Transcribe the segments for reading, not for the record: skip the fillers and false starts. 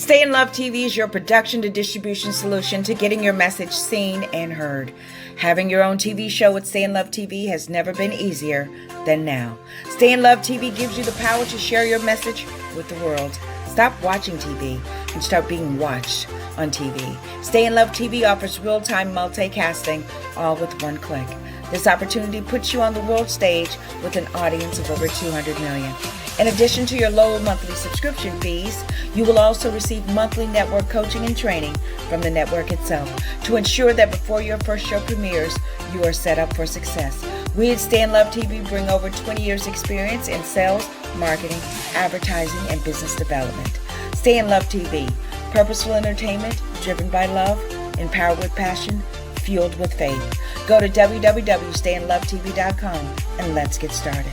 Stay in Love TV is your production to distribution solution to getting your message seen and heard. Having your own TV show with Stay in Love TV has never been easier than now. Stay in Love TV gives you the power to share your message with the world. Stop watching TV and start being watched on TV. Stay in Love TV offers real-time multicasting, all with one click. This opportunity puts you on the world stage with an audience of over 200 million. In addition to your low monthly subscription fees, you will also receive monthly network coaching and training from the network itself to ensure that before your first show premieres, you are set up for success. We at Stay in Love TV bring over 20 years experience in sales, marketing, advertising, and business development. Stay in Love TV, purposeful entertainment driven by love, empowered with passion, fueled with faith. Go to www.stayinlovetv.com and let's get started.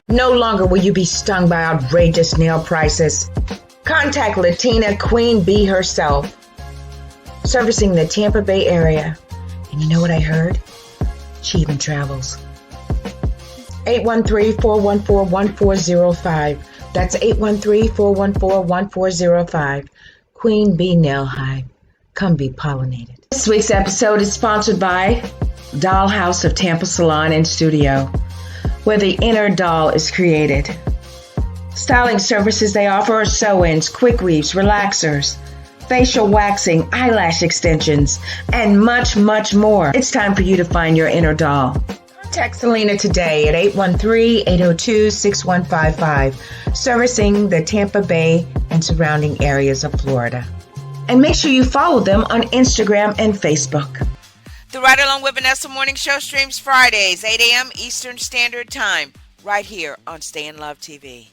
No longer will you be stung by outrageous nail prices. Contact Latina Queen Bee herself, servicing the Tampa Bay area. And you know what I heard? She even travels. 813-414-1405. That's 813-414-1405. Queen Bee Nail Hive. Come be pollinated. This week's episode is sponsored by Dollhouse of Tampa Salon and Studio, where the inner doll is created. Styling services they offer are sew-ins, quick weaves, relaxers, facial waxing, eyelash extensions, and much, much more. It's time for you to find your inner doll. Contact Selena today at 813-802-6155, servicing the Tampa Bay and surrounding areas of Florida. And make sure you follow them on Instagram and Facebook. The Ride Along with Vanessa Morning Show streams Fridays, 8 a.m. Eastern Standard Time, right here on Stay in Love TV.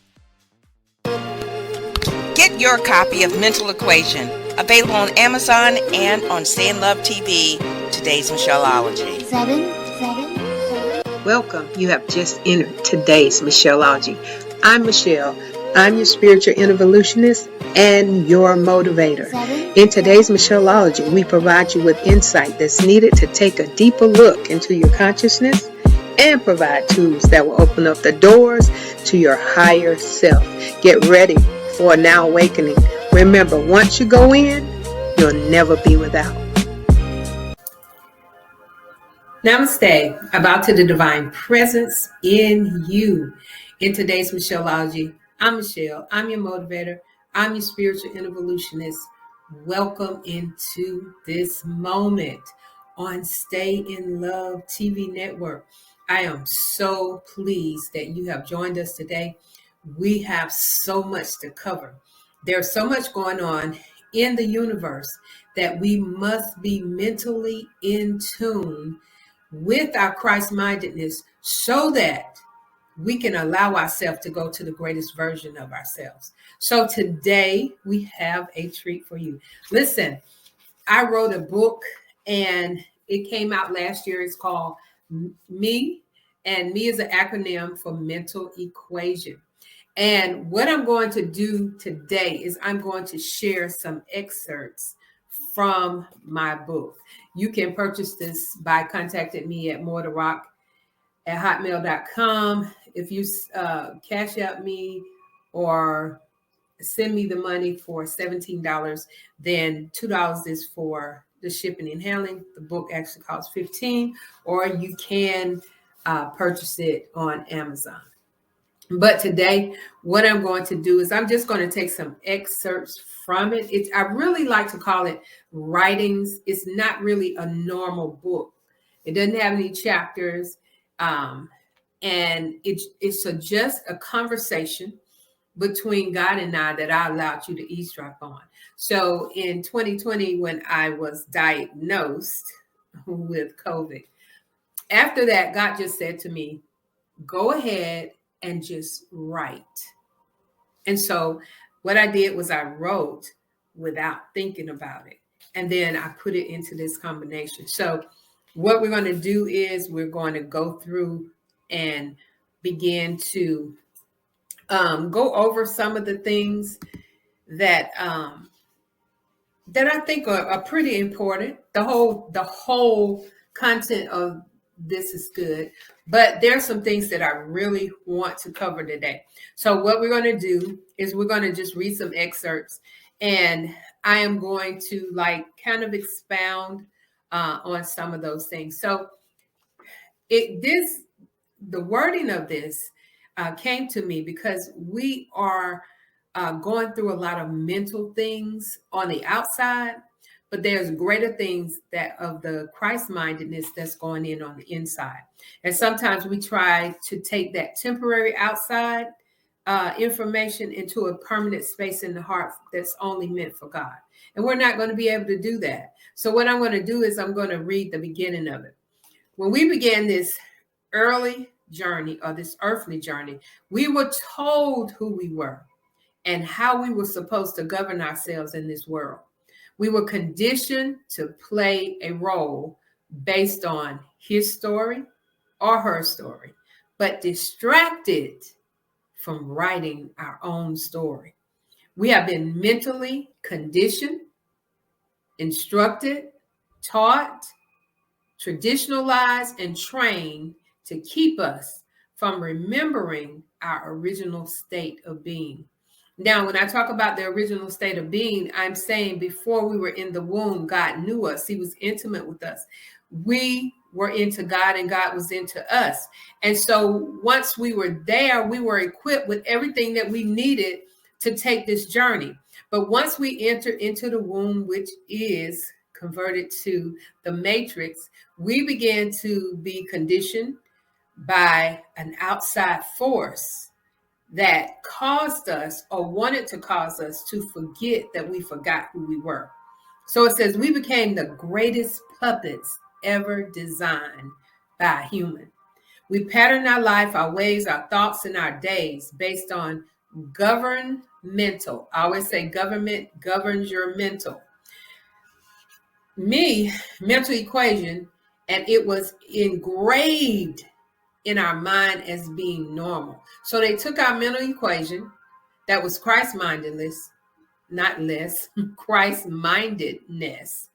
Get your copy of Mental Equation, available on Amazon and on Stay in Love TV, today's Michelleology. Seven. Welcome. You have just entered today's Michelleology. I'm Michelle. I'm your spiritual evolutionist and your motivator. In today's Michelleology, we provide you with insight that's needed to take a deeper look into your consciousness and provide tools that will open up the doors to your higher self. Get ready for a now awakening. Remember, once you go in, you'll never be without. Namaste. About to the divine presence in you. In today's Michelleology, I'm Michelle. I'm your motivator. I'm your spiritual evolutionist. Welcome into this moment on Stay in Love TV network. I am so pleased that you have joined us today. We have so much to cover. There's so much going on in the universe that we must be mentally in tune with our Christ-mindedness so that we can allow ourselves to go to the greatest version of ourselves. So today we have a treat for you. Listen, I wrote a book and it came out last year. It's called Me, and Me is an acronym for Mental Equation. And what I'm going to do today is I'm going to share some excerpts from my book. You can purchase this by contacting me at moretorock@hotmail.com. If you cash out me or send me the money for $17, then $2 is for the shipping and handling. The book actually costs $15, or you can purchase it on Amazon. But today, what I'm going to do is I'm just going to take some excerpts from it. I really like to call it writings. It's not really a normal book. It doesn't have any chapters. And it's just a conversation between God and I that I allowed you to eavesdrop on. So in 2020, when I was diagnosed with COVID, after that, God just said to me, go ahead and just write. And so what I did was I wrote without thinking about it. And then I put it into this combination. So what we're going to do is we're going to go through and begin to go over some of the things that that I think are pretty important. The whole content of this is good. But there's some things that I really want to cover today. So what we're going to do is we're going to just read some excerpts, and I am going to like kind of expound on some of those things. So the wording of this came to me because we are going through a lot of mental things on the outside, but there's greater things that of the Christ-mindedness that's going in on the inside. And sometimes we try to take that temporary outside information into a permanent space in the heart that's only meant for God. And we're not going to be able to do that. So what I'm going to do is I'm going to read the beginning of it. When we began this early journey, or this earthly journey, we were told who we were and how we were supposed to govern ourselves in this world. We were conditioned to play a role based on his story or her story, but distracted from writing our own story. We have been mentally conditioned, instructed, taught, traditionalized, and trained to keep us from remembering our original state of being. Now, when I talk about the original state of being, I'm saying before we were in the womb, God knew us. He was intimate with us. We were into God and God was into us. And so once we were there, we were equipped with everything that we needed to take this journey. But once we enter into the womb, which is converted to the matrix, we began to be conditioned by an outside force that caused us or wanted to cause us to forget that we forgot who we were. So it says we became the greatest puppets ever designed by a human. We pattern our life, our ways, our thoughts, and our days based on governmental. I always say government governs your mental. Mental equation, and it was engraved in our mind as being normal. So they took our mental equation that was Christ-mindedness, not less, Christ-mindedness,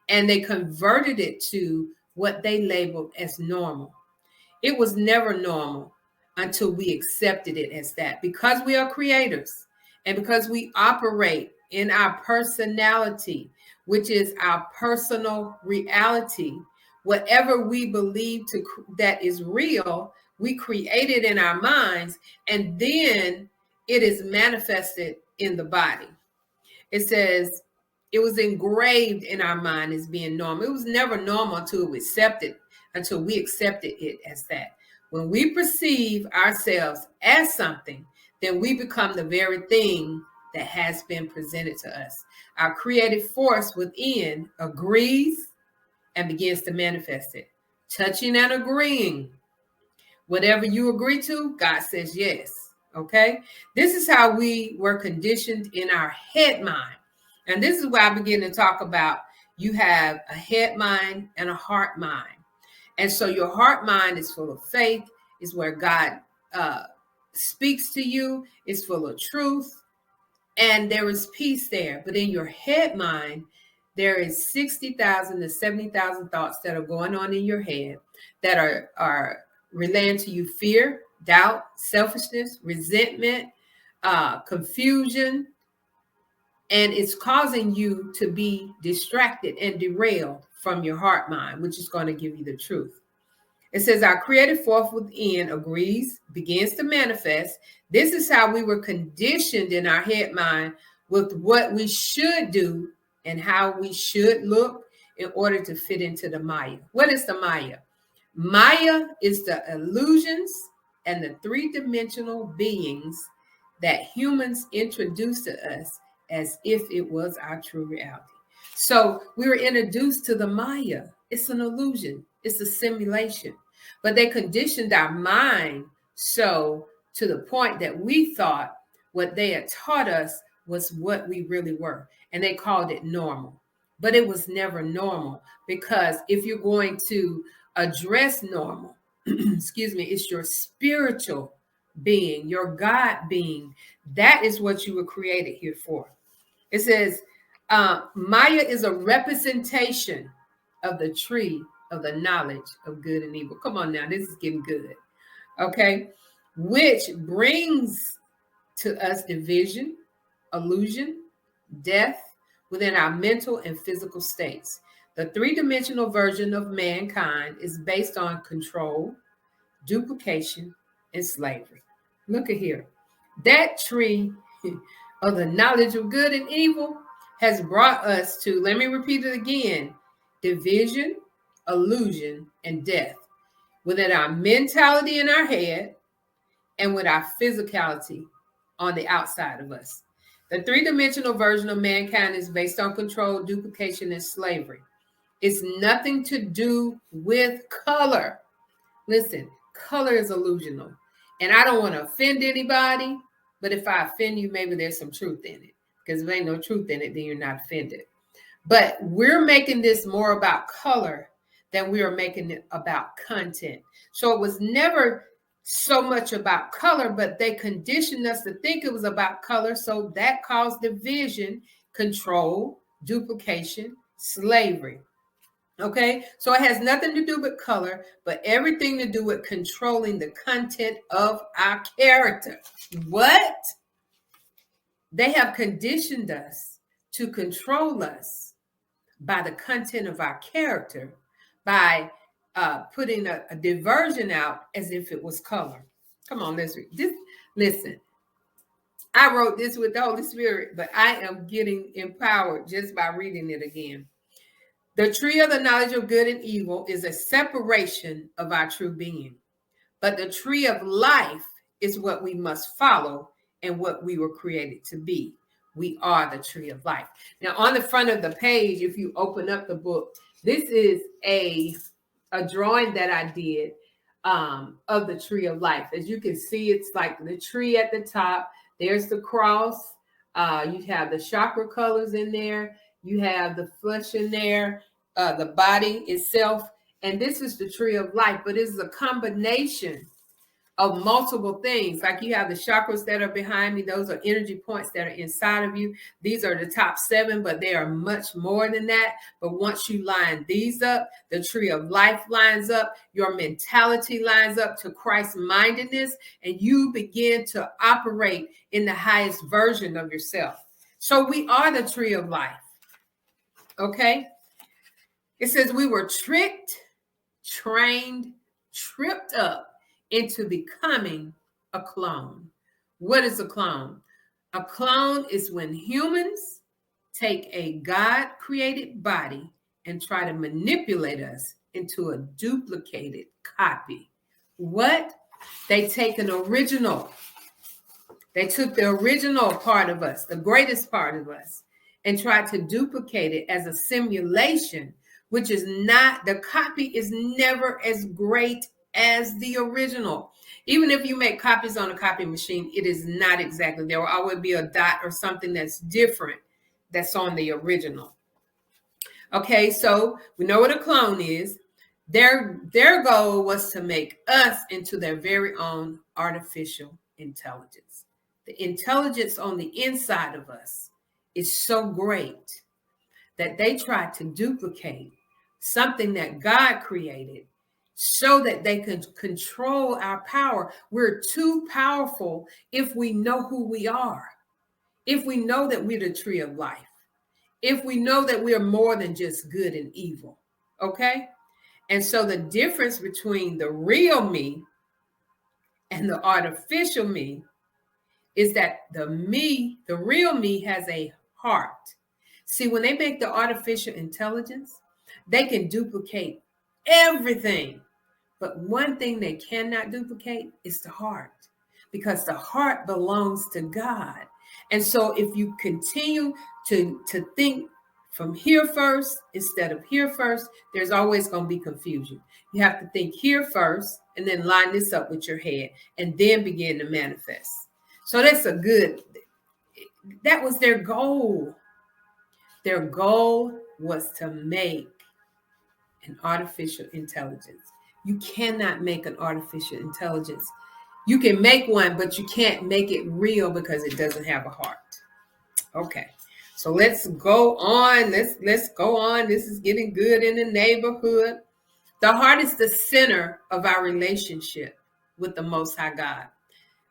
and they converted it to what they labeled as normal. It was never normal until we accepted it as that. Because we are creators and because we operate in our personality, which is our personal reality, whatever we believe that is real, we create it in our minds, and then it is manifested in the body. It says it was engraved in our mind as being normal. It was never normal until we accepted it as that. When we perceive ourselves as something, then we become the very thing that has been presented to us. Our creative force within agrees and begins to manifest it. Touching and agreeing. Whatever you agree to, God says yes. Okay? This is how we were conditioned in our head mind. And this is where I begin to talk about you have a head mind and a heart mind. And so your heart mind is full of faith, is where God speaks to you, it's full of truth, and there is peace there. But in your head mind, there is 60,000 to 70,000 thoughts that are going on in your head that are relaying to you fear, doubt, selfishness, resentment, confusion, and it's causing you to be distracted and derailed from your heart mind, which is going to give you the truth. It says our creative force within agrees, begins to manifest. This is how we were conditioned in our head mind with what we should do and how we should look in order to fit into the Maya. What is the Maya? Maya is the illusions and the three-dimensional beings that humans introduce to us as if it was our true reality. So we were introduced to the Maya. It's an illusion. It's a simulation. But they conditioned our mind so to the point that we thought what they had taught us was what we really were. And they called it normal. But it was never normal, because if you're going to address normal, excuse me, it's your spiritual being, your God being. That is what you were created here for. It says, Maya is a representation of the tree of the knowledge of good and evil. Come on now, this is getting good. Okay. Which brings to us division, illusion, death within our mental and physical states. The three-dimensional version of mankind is based on control, duplication, and slavery. Look at here. That tree of the knowledge of good and evil has brought us to, let me repeat it again, division, illusion, and death within our mentality in our head and with our physicality on the outside of us. The three-dimensional version of mankind is based on control, duplication, and slavery. It's nothing to do with color. Listen, color is illusional. And I don't want to offend anybody, but if I offend you, maybe there's some truth in it. Because if there ain't no truth in it, then you're not offended. But we're making this more about color than we are making it about content. So it was never so much about color, but they conditioned us to think it was about color. So that caused division, control, duplication, slavery. Okay, so it has nothing to do with color, but everything to do with controlling the content of our character. What? They have conditioned us to control us by the content of our character, by putting a diversion out as if it was color. Come on, let's read this. Listen, I wrote this with the Holy Spirit, but I am getting empowered just by reading it again. The tree of the knowledge of good and evil is a separation of our true being. But the tree of life is what we must follow and what we were created to be. We are the tree of life. Now, on the front of the page, if you open up the book, this is a drawing that I did of the tree of life. As you can see, it's like the tree at the top. There's the cross. You have the chakra colors in there. You have the flesh in there, the body itself. And this is the tree of life, but it's a combination of multiple things. Like you have the chakras that are behind me. Those are energy points that are inside of you. These are the top 7, but they are much more than that. But once you line these up, the tree of life lines up, your mentality lines up to Christ's mindedness, and you begin to operate in the highest version of yourself. So we are the tree of life. Okay? It says we were tricked, trained, tripped up into becoming a clone. What is a clone? A clone is when humans take a God-created body and try to manipulate us into a duplicated copy. What? They take an original. They took the original part of us, the greatest part of us, and tried to duplicate it as a simulation, which is not, the copy is never as great as the original. Even if you make copies on a copy machine, it is not exactly. There will always be a dot or something that's different that's on the original. Okay, so we know what a clone is. Their goal was to make us into their very own artificial intelligence. The intelligence on the inside of us is so great that they tried to duplicate something that God created so that they could control our power. We're too powerful if we know who we are, if we know that we're the tree of life, if we know that we're more than just good and evil, okay? And so the difference between the real me and the artificial me is that the real me has a heart. See, when they make the artificial intelligence, they can duplicate everything. But one thing they cannot duplicate is the heart, because the heart belongs to God. And so if you continue to think from here first instead of here first, there's always going to be confusion. You have to think here first and then line this up with your head and then begin to manifest. So that was their goal. Their goal was to make an artificial intelligence. You cannot make an artificial intelligence. You can make one, but you can't make it real because it doesn't have a heart. Okay, so let's go on. Let's go on. This is getting good in the neighborhood. The heart is the center of our relationship with the Most High God.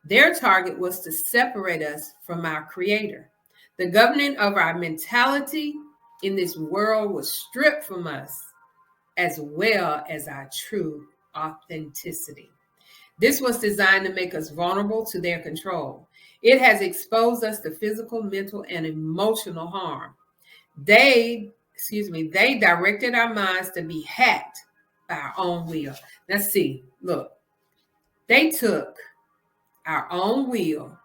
Their target was to separate us from our Creator. The governing of our mentality in this world was stripped from us, as well as our true authenticity. This was designed to make us vulnerable to their control. It has exposed us to physical, mental, and emotional harm. They directed our minds to be hacked by our own will. Let's see, look, they took our own will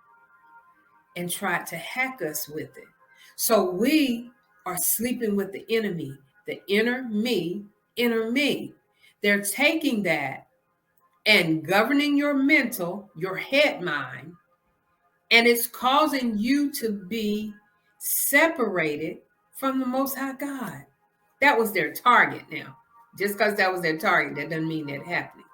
and tried to hack us with it. So we are sleeping with the enemy, the inner me, inner me. They're taking that and governing your mental, your head mind, and it's causing you to be separated from the Most High God. That was their target now. Just because that was their target, that doesn't mean that happened.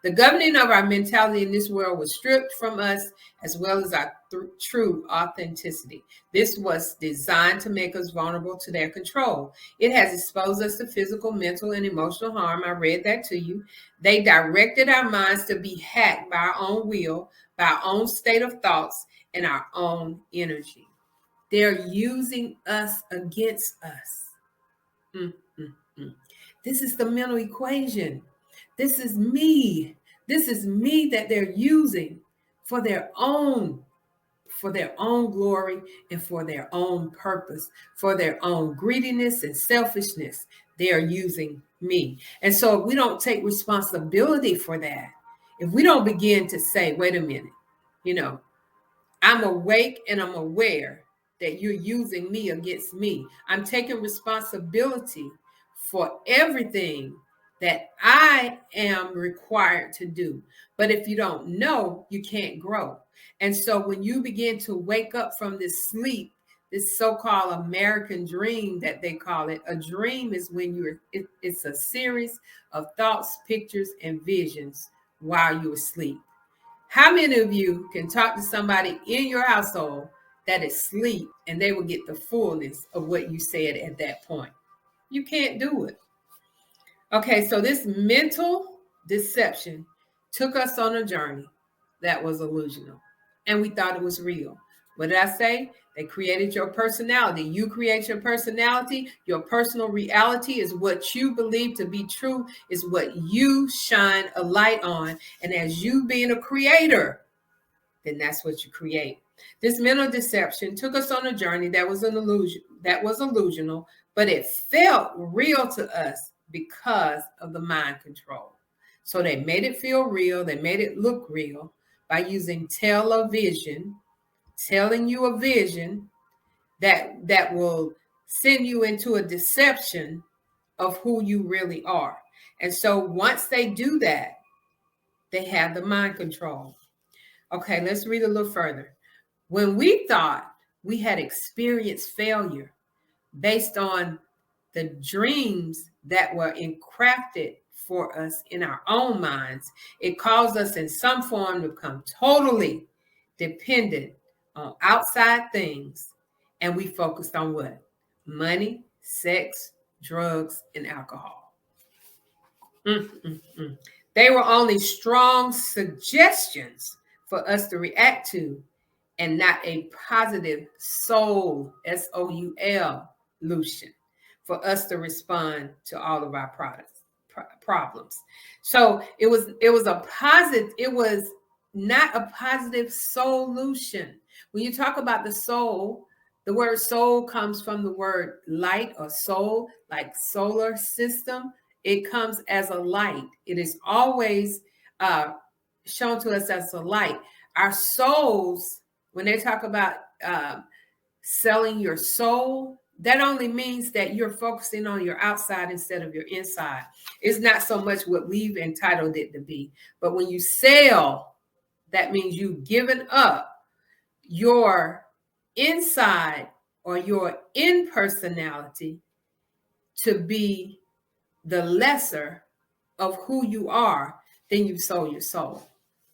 The governing of our mentality in this world was stripped from us, as well as our true authenticity. This was designed to make us vulnerable to their control. It has exposed us to physical, mental, and emotional harm. I read that to you. They directed our minds to be hacked by our own will, by our own state of thoughts, and our own energy. They're using us against us. This is the mental equation. This is me. This is me that they're using for their own glory and for their own purpose, for their own greediness and selfishness. They are using me. And so if we don't take responsibility for that, if we don't begin to say, wait a minute, I'm awake and I'm aware that you're using me against me. I'm taking responsibility for everything that I am required to do. But if you don't know, you can't grow. And so when you begin to wake up from this sleep, this so-called American dream that they call it, a dream is when it's a series of thoughts, pictures, and visions while you're asleep. How many of you can talk to somebody in your household that is asleep and they will get the fullness of what you said at that point? You can't do it. Okay, so this mental deception took us on a journey that was illusional, and we thought it was real. What did I say? They created your personality. You create your personality. Your personal reality is what you believe to be true, is what you shine a light on. And as you being a creator, then that's what you create. This mental deception took us on a journey that was an illusion, that was illusional, but it felt real to us because of the mind control. So they made it feel real. They made it look real by using television, telling you a vision that will send you into a deception of who you really are. And so once they do that, they have the mind control. Okay, let's read a little further. When we thought we had experienced failure based on the dreams that were crafted for us in our own minds, it caused us in some form to become totally dependent on outside things. And we focused on what? Money, sex, drugs, and alcohol. They were only strong suggestions for us to react to, and not a positive soul, SOUL, solution for us to respond to all of our problems. So it was not a positive solution. When you talk about the soul, the word soul comes from the word light or soul, like solar system. It comes as a light. It is always shown to us as a light. Our souls, when they talk about selling your soul, that only means that you're focusing on your outside instead of your inside. It's not so much what we've entitled it to be. But when you sell, that means you've given up your inside or your impersonality to be the lesser of who you are, then you sold your soul.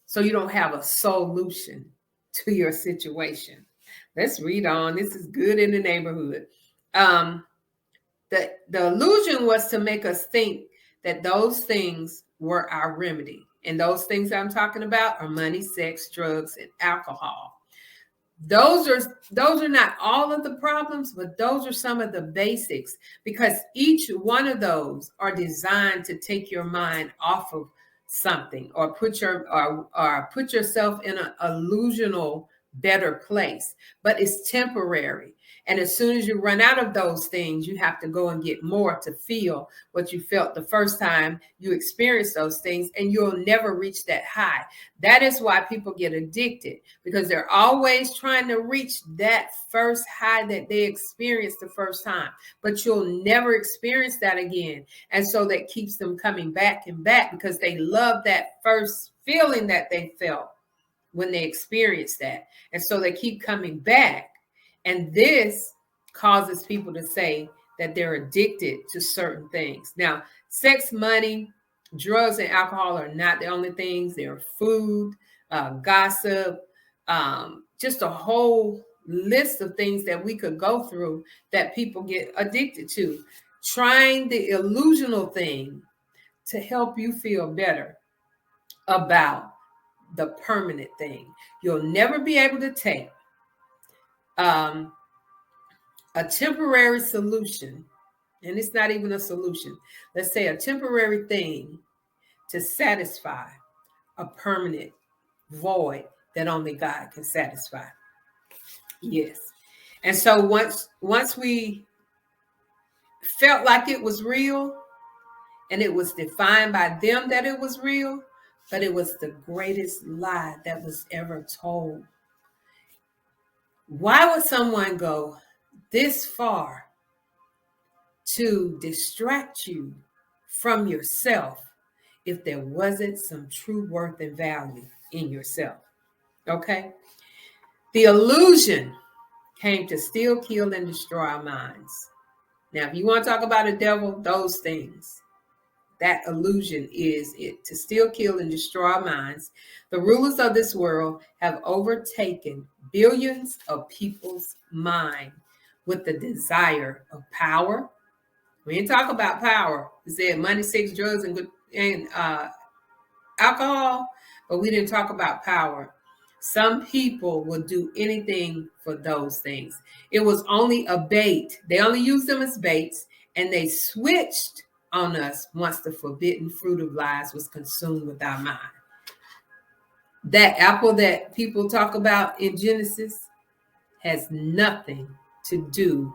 So you don't have a solution to your situation. Let's read on. This is good in the neighborhood. The illusion was to make us think that those things were our remedy. And those things I'm talking about are money, sex, drugs, and alcohol. Those are not all of the problems, but those are some of the basics, because each one of those are designed to take your mind off of something, or put yourself in an illusional better place. But it's temporary. And as soon as you run out of those things, you have to go and get more to feel what you felt the first time you experienced those things, and you'll never reach that high. That is why people get addicted, because they're always trying to reach that first high that they experienced the first time, but you'll never experience that again. And so that keeps them coming back and back, because they love that first feeling that they felt when they experienced that. And so they keep coming back. And this causes people to say that they're addicted to certain things. Now, sex, money, drugs, and alcohol are not the only things. There are food, gossip, just a whole list of things that we could go through that people get addicted to. Trying the illusional thing to help you feel better about the permanent thing. You'll never be able to take a temporary solution, and it's not even a solution. Let's say a temporary thing to satisfy a permanent void that only God can satisfy. Yes. And so once we felt like it was real, and it was defined by them that it was real, but it was the greatest lie that was ever told. Why would someone go this far to distract you from yourself if there wasn't some true worth and value in yourself? Okay? The illusion came to steal, kill, and destroy our minds. Now, if you want to talk about a devil, those things, that illusion is it, to steal, kill, and destroy our minds. The rulers of this world have overtaken billions of people's mind with the desire of power. We didn't talk about power. We said money, sex, drugs, and alcohol, but we didn't talk about power. Some people will do anything for those things. It was only a bait. They only used them as baits, and they switched on us once the forbidden fruit of lies was consumed with our mind. That apple that people talk about in Genesis has nothing to do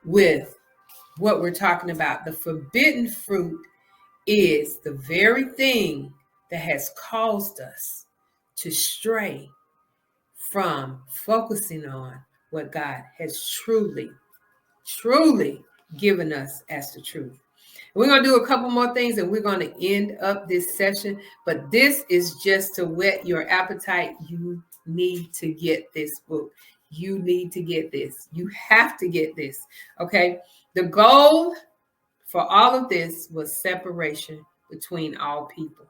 with what we're talking about. The forbidden fruit is the very thing that has caused us to stray from focusing on what God has truly given us as the truth. We're going to do a couple more things, and we're going to end up this session. But this is just to whet your appetite. You need to get this book. You need to get this. You have to get this. Okay. The goal for all of this was separation between all people,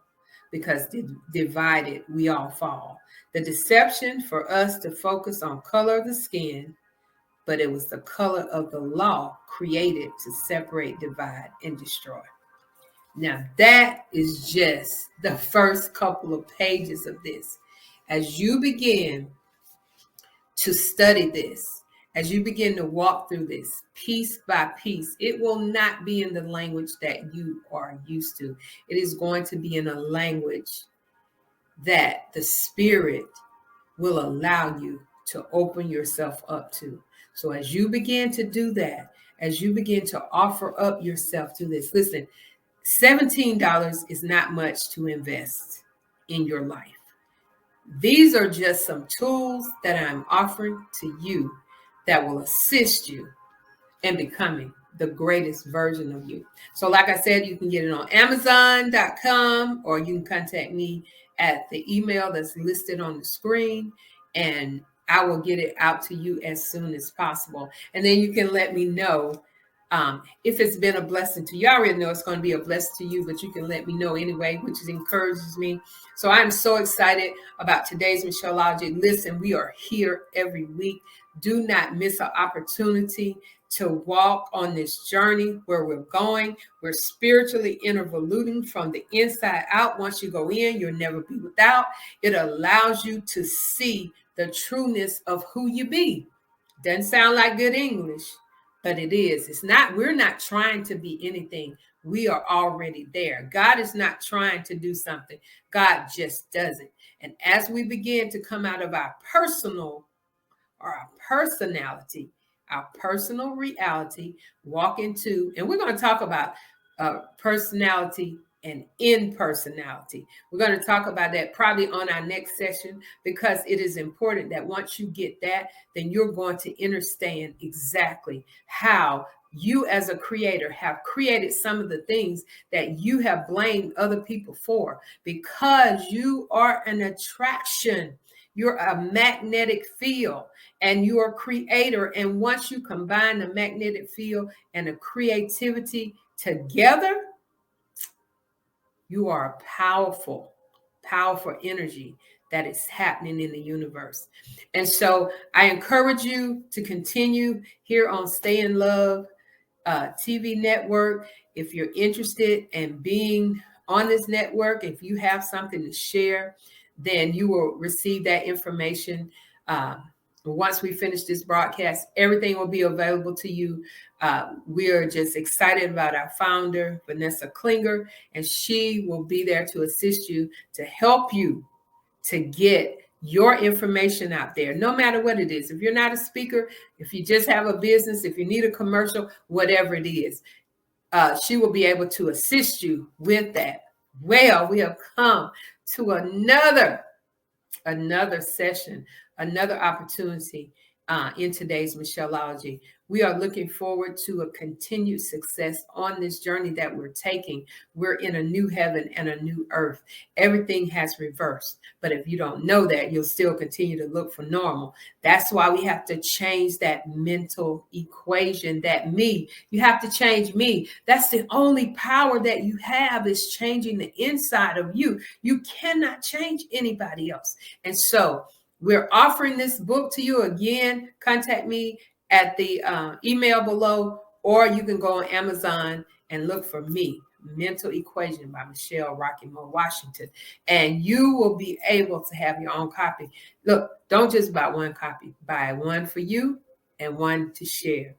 because divided we all fall. The deception for us to focus on color of the skin, but it was the color of the law created to separate, divide, and destroy. Now, that is just the first couple of pages of this. As you begin to study this, as you begin to walk through this piece by piece, it will not be in the language that you are used to. It is going to be in a language that the Spirit will allow you to open yourself up to. So as you begin to do that, as you begin to offer up yourself to this, listen, $17 is not much to invest in your life. These are just some tools that I'm offering to you that will assist you in becoming the greatest version of you. So like I said, you can get it on Amazon.com, or you can contact me at the email that's listed on the screen, and I will get it out to you as soon as possible. And then you can let me know if it's been a blessing to you. I already know it's going to be a blessing to you, but you can let me know anyway, which encourages me. So I'm so excited about today's Michelleology. Listen, we are here every week. Do not miss an opportunity to walk on this journey where we're going. We're spiritually involuting from the inside out. Once you go in, you'll never be without. It allows you to see the trueness of who you be. Doesn't sound like good English, but it is. It's not, we're not trying to be anything. We are already there. God is not trying to do something. God just does it. And as we begin to come out of our personal or our personality, our personal reality, walk into, and we're going to talk about personality and impersonality. We're going to talk about that probably on our next session, because it is important that once you get that, then you're going to understand exactly how you as a creator have created some of the things that you have blamed other people for, because you are an attraction. You're a magnetic field and you're a creator. And once you combine the magnetic field and the creativity together, you are a powerful, powerful energy that is happening in the universe. And so I encourage you to continue here on Stay in Love TV network. If you're interested in being on this network, if you have something to share, then you will receive that information. Once we finish this broadcast, everything will be available to you. We are just excited about our founder, Vanessa Klinger, and she will be there to assist you, to help you to get your information out there, no matter what it is. If you're not a speaker, if you just have a business, if you need a commercial, whatever it is, she will be able to assist you with that. Well, we have come to another session, another opportunity in today's Michelleology. We are looking forward to a continued success on this journey that we're taking. We're in a new heaven and a new earth. Everything has reversed. But if you don't know that, you'll still continue to look for normal. That's why we have to change that mental equation, that me. You have to change me. That's the only power that you have, is changing the inside of you. You cannot change anybody else. And so we're offering this book to you again. Contact me at the email below, or you can go on Amazon and look for me, Mental Equation by Michelle Rocky Moore Washington, and you will be able to have your own copy. Look, don't just buy one copy, buy one for you and one to share.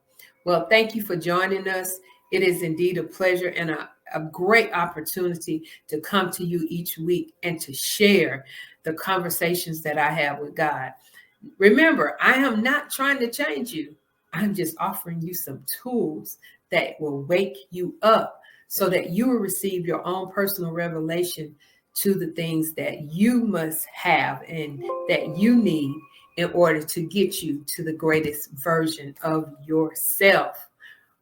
Well, thank you for joining us. It is indeed a pleasure and a great opportunity to come to you each week and to share the conversations that I have with God. Remember, I am not trying to change you. I'm just offering you some tools that will wake you up so that you will receive your own personal revelation to the things that you must have and that you need in order to get you to the greatest version of yourself.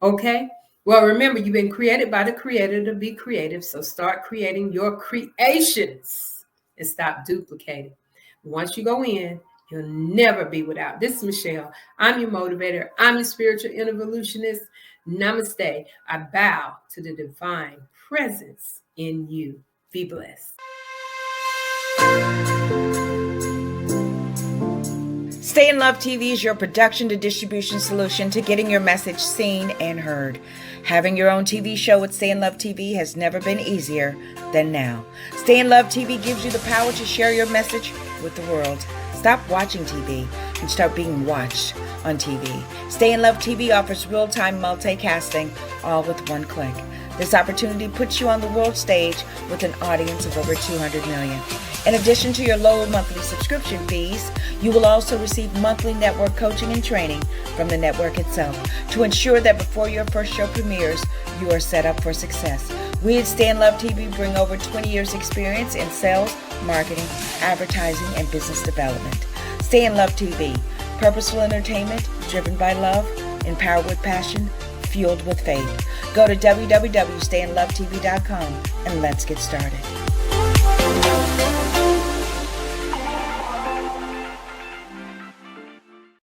Okay? Well, remember, you've been created by the Creator to be creative. So start creating your creations and stop duplicating. Once you go in, you'll never be without. This is Michelle. I'm your motivator. I'm your spiritual evolutionist. Namaste. I bow to the divine presence in you. Be blessed. Stay in Love TV is your production to distribution solution to getting your message seen and heard. Having your own TV show with Stay in Love TV has never been easier than now. Stay in Love TV gives you the power to share your message with the world. Stop watching TV and start being watched on TV. Stay in Love TV offers real-time multicasting, all with one click. This opportunity puts you on the world stage with an audience of over 200 million. In addition to your low monthly subscription fees, you will also receive monthly network coaching and training from the network itself to ensure that before your first show premieres, you are set up for success. We at Stay in Love TV bring over 20 years experience in sales, marketing, advertising, and business development. Stay in Love TV, purposeful entertainment driven by love, empowered with passion, fueled with faith. Go to www.stayinlovetv.com and let's get started.